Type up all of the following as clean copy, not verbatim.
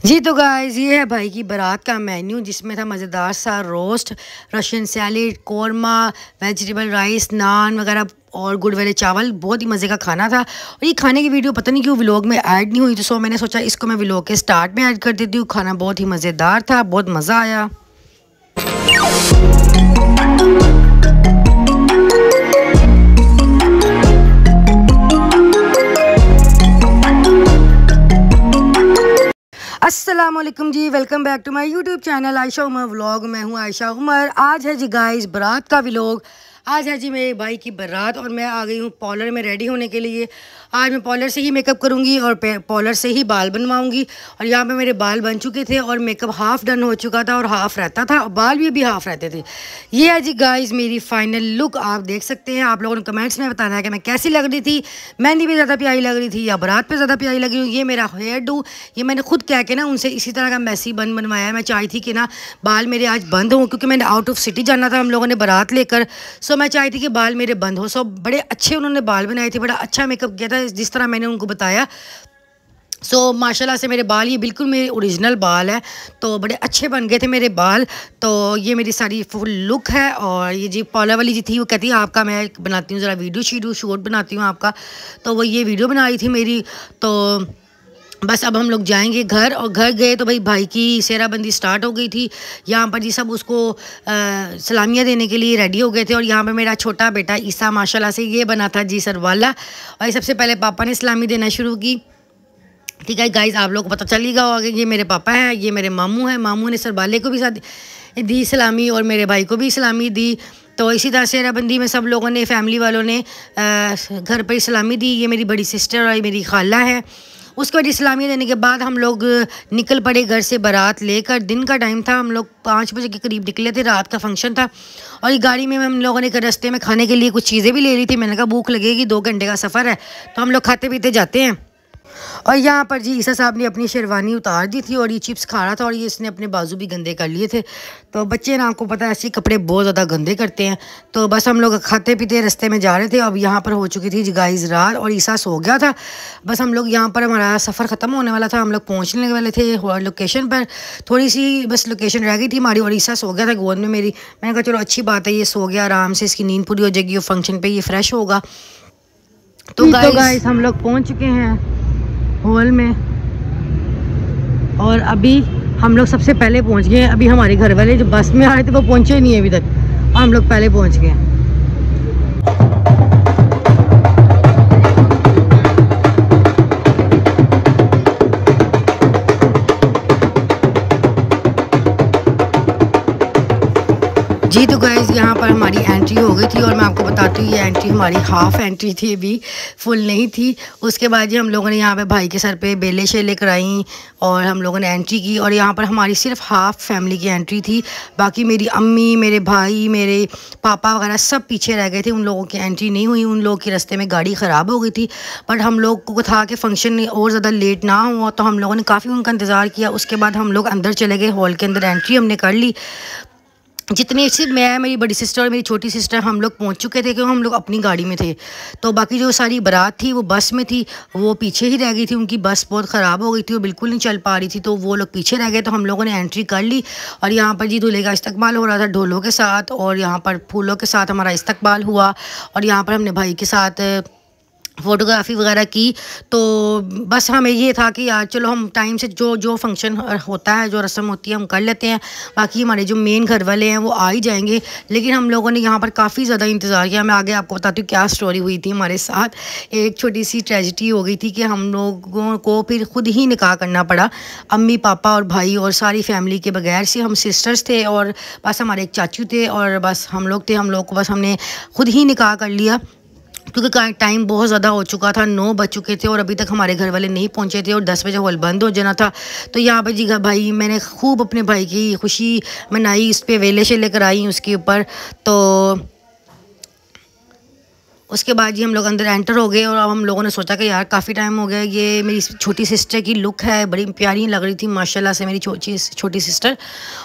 जी तो गाइस ये है भाई की बारात का मेन्यू, जिसमें था मज़ेदार सा roast, Russian salad, korma, vegetable rice, naan वगैरह और गुड़ वाले चावल। बहुत ही मज़े का खाना था। और ये खाने की वीडियो पता नहीं क्यों व्लॉग में ऐड नहीं हुई, तो सो मैंने सोचा इसको मैं व्लॉग के स्टार्ट में ऐड कर देती हूँ। खाना बहुत ही मज़ेदार था, बहुत मज़ा आया। अस्सलामुअलैकुम जी, welcome back to my YouTube channel Ayesha Umar vlog. मैं हूँ आयशा उमर। आज है जी गाइस बारात का व्लॉग। आज है जी मेरे भाई की बारात और मैं आ गई हूँ पार्लर में रेडी होने के लिए। आज मैं पार्लर से ही मेकअप करूँगी और पार्लर से ही बाल बनवाऊँगी। और यहाँ पे मेरे बाल बन चुके थे और मेकअप हाफ़ डन हो चुका था और हाफ़ रहता था, और बाल भी अभी हाफ़ रहते थे। ये है जी गाइस मेरी फ़ाइनल लुक, आप देख सकते हैं। आप लोगों ने कमेंट्स में बताना है कि मैं कैसी लग रही थी, मेहंदी भी ज़्यादा प्यारी लग रही थी या बारात पे ज़्यादा प्यारी लग रही हूँ। ये मेरा हेयर डू, ये मैंने खुद कह के ना उनसे इसी तरह का मैसी बन बनवाया है। मैं चाही थी कि ना बाल मेरे आज बंद हों, क्योंकि मैंने आउट ऑफ सिटी जाना था हम लोगों ने बारात लेकर। सो मैं चाहती थी कि बाल मेरे बंद हो। सो बड़े अच्छे उन्होंने बाल बनाए थे, बड़ा अच्छा मेकअप किया था जिस तरह मैंने उनको बताया। सो माशाल्लाह से मेरे बाल ये बिल्कुल मेरे ओरिजिनल बाल है, तो बड़े अच्छे बन गए थे मेरे बाल। तो ये मेरी सारी फुल लुक है। और ये जी पार्लर वाली जी थी, वो कहती है आपका मैं बनाती हूँ ज़रा वीडियो शूट बनाती हूँ आपका, तो वो ये वीडियो बना रही थी मेरी। तो बस अब हम लोग जाएंगे घर, और घर गए तो भाई की सेहराबंदी स्टार्ट हो गई थी। यहाँ पर जी सब उसको सलामियाँ देने के लिए रेडी हो गए थे। और यहाँ पर मेरा छोटा बेटा ईसा माशाल्लाह से ये बना था जी सरवाला, और सबसे पहले पापा ने सलामी देना शुरू की। ठीक है गाइस, आप लोग को पता चल ही गया होगा, ये मेरे पापा हैं, ये मेरे मामू हैं। मामू ने सरवाले को भी साथ दी सलामी और मेरे भाई को भी सलामी दी। तो इसी तरह सेहराबंदी में सब लोगों ने, फैमिली वालों ने घर पर ही सलामी दी। ये मेरी बड़ी सिस्टर और मेरी खाला है। उसके बाद सलामी देने के बाद हम लोग निकल पड़े घर से बारात लेकर। दिन का टाइम था, हम लोग 5 बजे के करीब निकले थे, रात का फंक्शन था। और ये गाड़ी में हम लोगों ने रास्ते में खाने के लिए कुछ चीज़ें भी ले ली थी। मैंने कहा भूख लगेगी, 2 घंटे का सफ़र है, तो हम लोग खाते पीते जाते हैं। और यहाँ पर जी ईसा साहब ने अपनी शेरवानी उतार दी थी और ये चिप्स खा रहा था, और ये इसने अपने बाजू भी गंदे कर लिए थे। तो बच्चे ना, आपको पता है ऐसे कपड़े बहुत ज़्यादा गंदे करते हैं। तो बस हम लोग खाते पीते रास्ते में जा रहे थे। अब यहाँ पर हो चुकी थी गाइस रात और ईसा सो गया था। बस हम लोग यहाँ पर, हमारा सफ़र ख़त्म होने वाला था, हम लोग पहुँचने वाले थे लोकेशन पर। थोड़ी सी बस लोकेशन रह गई थी हमारी, और ईसा सो गया था गोद में मेरी। मैंने कहा चलो अच्छी बात है, ये सो गया आराम से, इसकी नींद पूरी हो जाएगी और फंक्शन पर ये फ्रेश होगा। तो गाइस हम लोग पहुँच चुके हैं हॉल में, और अभी हम लोग सबसे पहले पहुंच गए हैं। अभी हमारे घर वाले जो बस में आ रहे थे वो पहुंचे नहीं है अभी तक, और हम लोग पहले पहुंच गए हैं। जी तो गाइस यहाँ पर हमारी एंट्री हो गई थी, और मैं आपको बताती हूँ ये एंट्री हमारी हाफ़ एंट्री थी, अभी फुल नहीं थी। उसके बाद जी हम लोगों ने यहाँ पे भाई के सर पे बेले शेले कराई और हम लोगों ने एंट्री की। और यहाँ पर हमारी सिर्फ हाफ़ फैमिली की एंट्री थी, बाकी मेरी अम्मी, मेरे भाई, मेरे पापा वगैरह सब पीछे रह गए थे। उन लोगों की एंट्री नहीं हुई, उन लोगों के रास्ते में गाड़ी ख़राब हो गई थी। बट हम लोग को था कि फ़ंक्शन और ज़्यादा लेट ना हुआ, तो हम लोगों ने काफ़ी उनका इंतज़ार किया। उसके बाद हम लोग अंदर चले गए, हॉल के अंदर एंट्री हमने कर ली। जितने सिर्फ मैं, मेरी बड़ी सिस्टर और मेरी छोटी सिस्टर हम लोग पहुंच चुके थे, क्योंकि हम लोग अपनी गाड़ी में थे। तो बाकी जो सारी बारात थी वो बस में थी, वो पीछे ही रह गई थी। उनकी बस बहुत ख़राब हो गई थी, वो बिल्कुल नहीं चल पा रही थी, तो वो लोग पीछे रह गए। तो हम लोगों ने एंट्री कर ली, और यहाँ पर जी दूल्हे का इस्तकबाल हो रहा था ढोलों के साथ, और यहाँ पर फूलों के साथ हमारा इस्तकबाल हुआ। और यहाँ पर हमने भाई के साथ फ़ोटोग्राफ़ी वगैरह की। तो बस हमें ये था कि यार चलो हम टाइम से जो फंक्शन होता है, जो रस्म होती है हम कर लेते हैं। बाकी हमारे जो मेन घर वाले हैं वो आ ही जाएंगे। लेकिन हम लोगों ने यहाँ पर काफ़ी ज़्यादा इंतज़ार किया। मैं आगे आपको बताती हूँ क्या स्टोरी हुई थी हमारे साथ। एक छोटी सी ट्रेजिडी हो गई थी कि हम लोगों को फिर ख़ुद ही निकाह करना पड़ा, अम्मी पापा और भाई और सारी फैमिली के बगैर से। हम सिस्टर्स थे और बस हमारे एक चाचू थे और बस हम लोग थे। हम लोग को बस हमने ख़ुद ही निकाह कर लिया, क्योंकि टाइम बहुत ज़्यादा हो चुका था, 9 बज चुके थे और अभी तक हमारे घर वाले नहीं पहुंचे थे, और 10 बजे हॉल बंद हो जाना था। तो यहाँ पर जी भाई, मैंने खूब अपने भाई की खुशी मनाई, इस पर वेले शेले कराई उसके ऊपर। तो उसके बाद जी हम लोग अंदर एंटर हो गए और अब हम लोगों ने सोचा कि यार काफ़ी टाइम हो गया, ये मेरी छोटी सिस्टर की लुक है, बड़ी प्यारी लग रही थी माशाल्लाह से मेरी छोटी सिस्टर।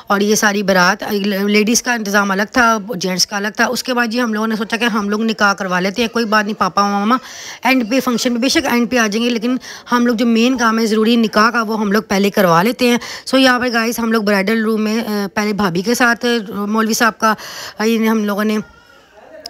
और ये सारी बारात, लेडीज़ का इंतज़ाम अलग था, जेंट्स का अलग था। उसके बाद जी हम लोगों ने सोचा कि हम लोग निकाह करवा लेते हैं, कोई बात नहीं, पापा मामा एंड पे फंक्शन में बेशक एंड पे आ जाएंगे, लेकिन हम लोग जो मेन काम है ज़रूरी निकाह का वो हम लोग पहले करवा लेते हैं। सो यहाँ पर गाइस हम लोग ब्राइडल रूम में पहले भाभी के साथ मौलवी साहब का हम लोगों ने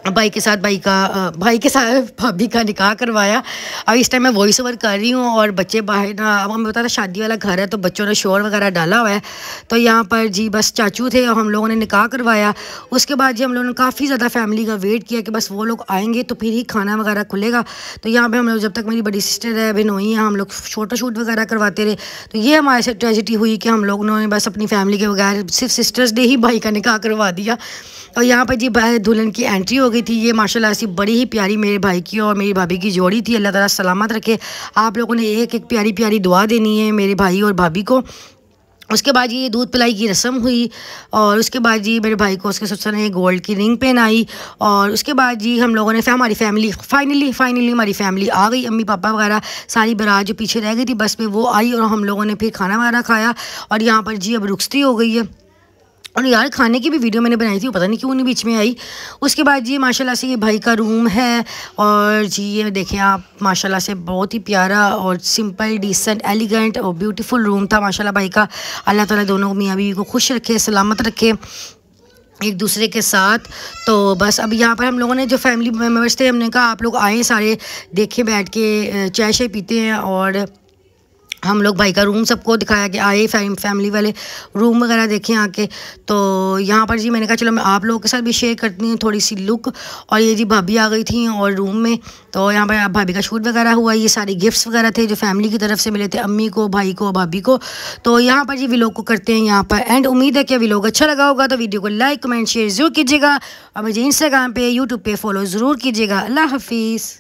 भाई के साथ भाभी का निकाह करवाया। अब इस टाइम मैं वॉइस ओवर कर रही हूँ और बच्चे बाहर ना, अब हमें पता था शादी वाला घर है तो बच्चों ने शोर वगैरह डाला हुआ है। तो यहाँ पर जी बस चाचू थे और हम लोगों ने निकाह करवाया। उसके बाद जी हम लोगों ने काफ़ी ज़्यादा फैमिली का वेट किया कि बस वो लोग आएंगे तो फिर ही खाना वगैरह खुलेगा। तो यहाँ पर हम लोग, जब तक मेरी बड़ी सिस्टर है बिनोई है, हम लोग फ़ोटो शूट वगैरह करवाते रहे। तो ये हमारे साथ ट्रेजिडी हुई कि हम लोगों ने बस अपनी फैमिली के बगैर सिर्फ सिस्टर्स डे ही भाई का निकाह करवा दिया। और यहाँ पर जी दुल्हन की एंट्री हो गई थी। ये माशाल्लाह से बड़ी ही प्यारी मेरे भाई की और मेरी भाभी की जोड़ी थी। अल्लाह ताला सलामत रखे। आप लोगों ने एक एक प्यारी प्यारी दुआ देनी है मेरे भाई और भाभी को। उसके बाद ये दूध पिलाई की रस्म हुई और उसके बाद जी मेरे भाई को उसके ससुर ने गोल्ड की रिंग पहनाई। और उसके बाद जी हम लोगों ने हमारी फैमिली फाइनली हमारी फैमिली आ गई, अम्मी पापा वगैरह सारी बारात जो पीछे रह गई थी बस में वो आई और हम लोगों ने फिर खाना वगैरह खाया। और यहाँ पर जी अब रुखसती हो गई है। और यार खाने की भी वीडियो मैंने बनाई थी, वो पता नहीं क्यों नहीं बीच में आई। उसके बाद जी माशाल्लाह से ये भाई का रूम है और जी ये देखें आप, माशाल्लाह से बहुत ही प्यारा और सिंपल डिसेंट एलिगेंट और ब्यूटीफुल रूम था माशाल्लाह भाई का। अल्लाह ताला दोनों मियाँ बीवी को खुश रखे, सलामत रखे एक दूसरे के साथ। तो बस अब यहाँ पर हम लोगों ने जो फैमिली मेम्बर्स थे हमने कहा आप लोग आए सारे, देखे बैठ के चाय शाय पीते हैं। और हम लोग भाई का रूम सबको दिखाया कि आए फैमिली वाले रूम वगैरह देखें आके। तो यहाँ पर जी मैंने कहा चलो मैं आप लोगों के साथ भी शेयर करती हूँ थोड़ी सी लुक। और ये जी भाभी आ गई थी और रूम में, तो यहाँ पर भाभी का शूट वगैरह हुआ। ये सारे गिफ्ट्स वगैरह थे जो फैमिली की तरफ से मिले थे, अम्मी को, भाई को, भाभी को। तो यहाँ पर जी व्लॉग को करते हैं यहाँ पर एंड। उम्मीद है कि व्लॉग अच्छा लगा होगा, तो वीडियो को लाइक कमेंट शेयर ज़रूर कीजिएगा और मुझे इंस्टाग्राम पे यूट्यूब पे फॉलो ज़रूर कीजिएगा। अल्लाह हाफिज़।